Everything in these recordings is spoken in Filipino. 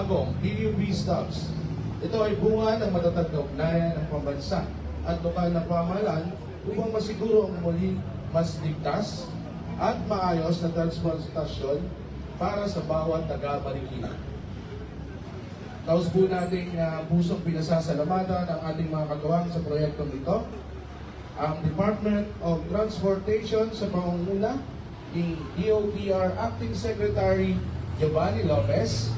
bagong PUV stops. Ito ay bunga ng matatag na ugnayan ng pambansa at lokal na pamahalaan upang masiguro ang muling mas ligtas at maayos na transportasyon para sa bawat taga-Marikina. Taos po nating pusong pinasasalamatan ang ating mga kagawang sa proyektong ito, ang Department of Transportation sa pangunguna ni DOTR Acting Secretary Giovanni Lopez,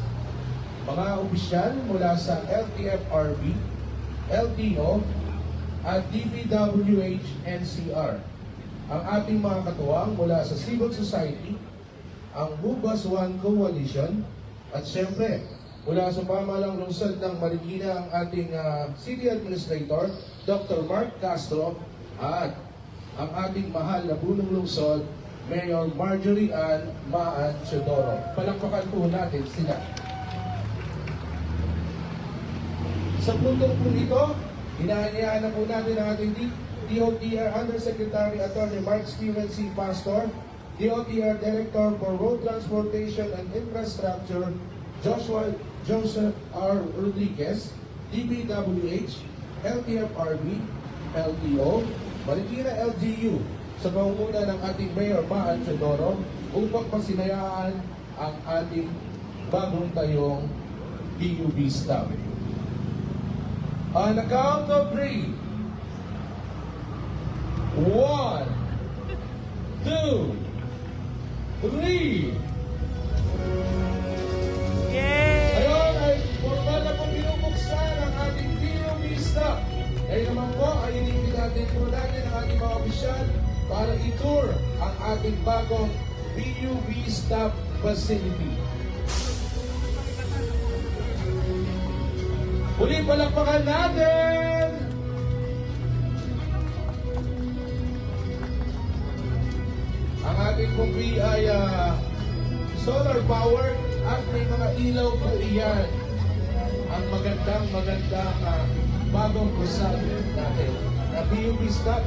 mga opisyal mula sa LTFRB, LTO, at DPWH-NCR, ang ating mga katuwang mula sa civil society, ang Bubas One Coalition, at siyempre, mula sa pamahalang lungsod ng Marikina, ang ating City Administrator, Dr. Mark Castro, at ang ating mahal na punong lungsod, Mayor Marjorie Ann Maan Chodoro. Palakpakan po natin sila. Sa puntong po ito, hinahayaan na po natin ang ating DOTR Undersecretary Attorney Mark Steven C. Pastor, DOTR Director for Road Transportation and Infrastructure Joshua Joseph R. Rodriguez, DPWH, LTFRB, LTO, Marikina LGU, sa pangunguna ng ating Mayor Maan Chodoro upang pasinayaan ang ating bagong tayong PUV stop. On the count of 3. 1, 2, 3. Yay! Ayun ay formal na pong binubuksan ang ating PUV stop. Ngayon naman po ay inibigatan po natin ang ating mga opisyal para i-tour ang ating bagong PUV stop facility. Muli palakpakan natin! Ang ating pong ay solar power at may mga ilaw po iyan. Ang magandang bagong kusal natin na PUV stop.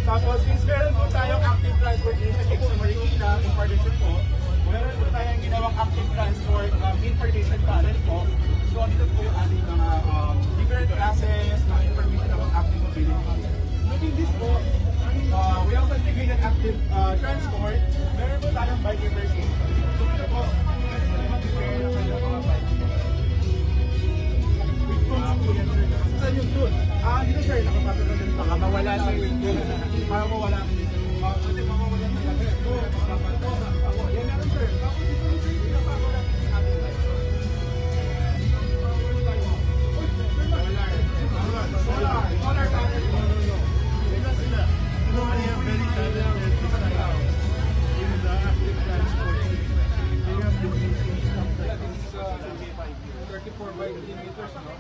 Tapos, since meron po tayong active transportation dito sa Marikina, information po, meron po tayong ginawang active transport information panel po. So, dito po yung ating mga different classes, mga information about active mobility. Looking this po, we also integrated active transport. Meron po tayong bike reversing. So, dito po, meron po tayong mga bike. Which ones po yan, sir? Saan yung tool? Dito, sir, nakapasok na din. Baka mawala sa yung tool. Para mawala. Kasi mawawala na lang. Yan naman, sir. Solar panel. Very talented in the active transport. They have been using 34 by 3 meters, no?